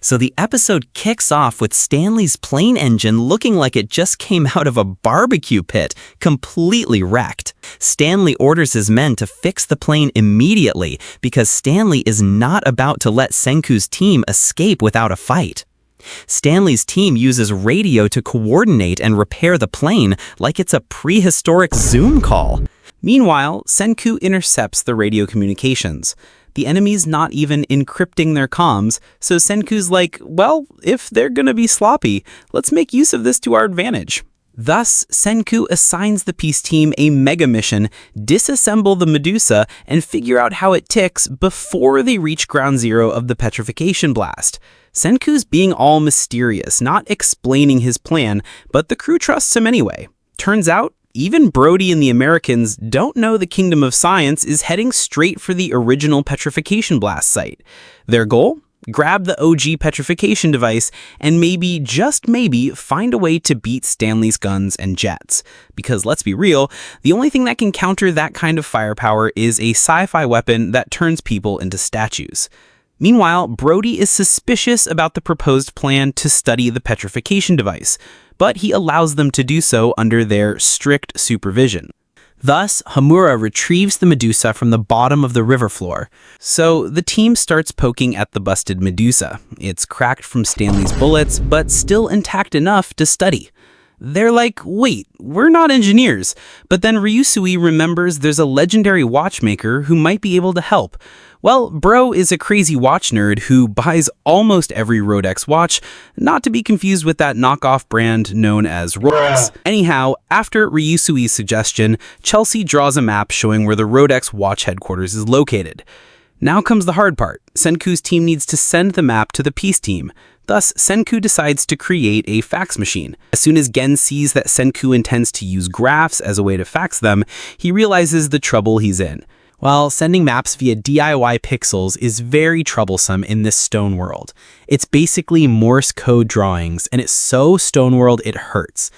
So the episode kicks off with Stanley's plane engine looking like it just came out of a barbecue pit, completely wrecked. Stanley orders his men to fix the plane immediately because Stanley is not about to let Senku's team escape without a fight. Stanley's team uses radio to coordinate and repair the plane like it's a prehistoric Zoom call. Meanwhile, Senku intercepts the radio communications. The enemy's not even encrypting their comms, so Senku's like, well, if they're gonna be sloppy, let's make use of this to our advantage. Thus, Senku assigns the peace team a mega mission, disassemble the Medusa, and figure out how it ticks before they reach ground zero of the petrification blast. Senku's being all mysterious, not explaining his plan, but the crew trusts him anyway. Turns out, even Brody and the Americans don't know the Kingdom of Science is heading straight for the original petrification blast site. Their goal? Grab the OG petrification device and maybe, just maybe, find a way to beat Stanley's guns and jets. Because let's be real, the only thing that can counter that kind of firepower is a sci-fi weapon that turns people into statues. Meanwhile, Brody is suspicious about the proposed plan to study the petrification device, but he allows them to do so under their strict supervision. Thus, Hamura retrieves the Medusa from the bottom of the river floor. So the team starts poking at the busted Medusa. It's cracked from Stanley's bullets, but still intact enough to study. They're like, wait, we're not engineers. But then Ryusui remembers there's a legendary watchmaker who might be able to help. Well, Bro is a crazy watch nerd who buys almost every Rolex watch, not to be confused with that knockoff brand known as Rolex. Anyhow, after Ryusui's suggestion, Chelsea draws a map showing where the Rolex watch headquarters is located. Now comes the hard part. Senku's team needs to send the map to the peace team. Thus, Senku decides to create a fax machine. As soon as Gen sees that Senku intends to use graphs as a way to fax them, he realizes the trouble he's in. While sending maps via DIY pixels is very troublesome in this stone world. It's basically Morse code drawings, and it's so stone world it hurts.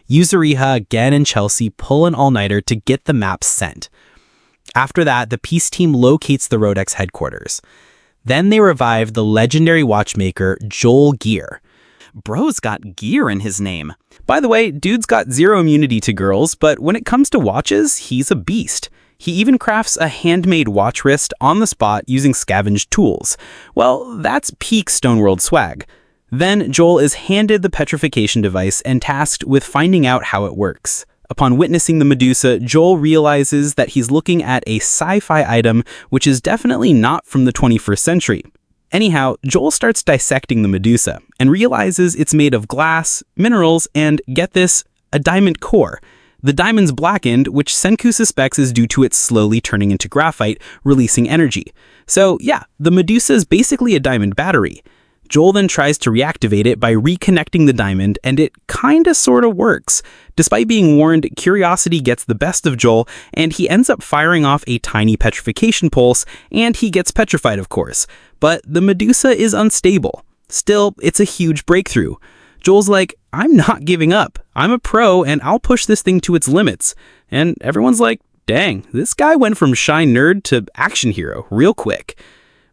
Yuzuriha, Gen, and Chelsea pull an all-nighter to get the maps sent. After that, the peace team locates the Rodex headquarters. Then they revive the legendary watchmaker Joel Gear. Bro's got gear in his name. By the way, dude's got zero immunity to girls, but when it comes to watches, he's a beast. He even crafts a handmade watch wrist on the spot using scavenged tools. Well, that's peak Stoneworld swag. Then Joel is handed the petrification device and tasked with finding out how it works. Upon witnessing the Medusa, Joel realizes that he's looking at a sci-fi item which is definitely not from the 21st century. Anyhow, Joel starts dissecting the Medusa and realizes it's made of glass, minerals, and, get this, a diamond core. The diamond's blackened, which Senku suspects is due to it slowly turning into graphite, releasing energy. So yeah, the Medusa is basically a diamond battery. Joel then tries to reactivate it by reconnecting the diamond, and it kinda sorta works. Despite being warned, curiosity gets the best of Joel, and he ends up firing off a tiny petrification pulse, and he gets petrified, of course. But the Medusa is unstable. Still, it's a huge breakthrough. Joel's like, I'm not giving up. I'm a pro, and I'll push this thing to its limits. And everyone's like, dang, this guy went from shy nerd to action hero real quick.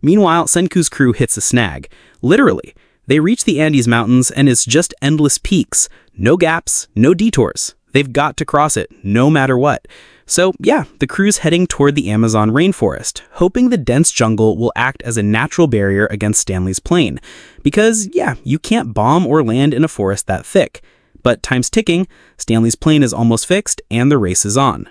Meanwhile, Senku's crew hits a snag. Literally. They reach the Andes Mountains, and it's just endless peaks. No gaps, no detours. They've got to cross it, no matter what. So yeah, the crew's heading toward the Amazon rainforest, hoping the dense jungle will act as a natural barrier against Stanley's plane. Because yeah, you can't bomb or land in a forest that thick. But time's ticking, Stanley's plane is almost fixed, and the race is on.